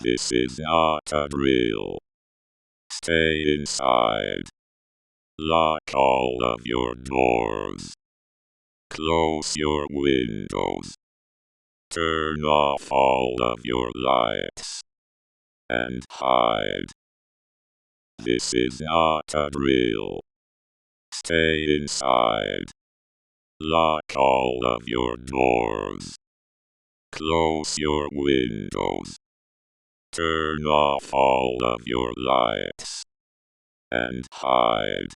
This is not a drill. Stay inside. Lock all of your doors. Close your windows. Turn off all of your lights. And hide. This is not a drill. Stay inside. Lock all of your doors. Close your windows. Turn off all of your lights. And hide.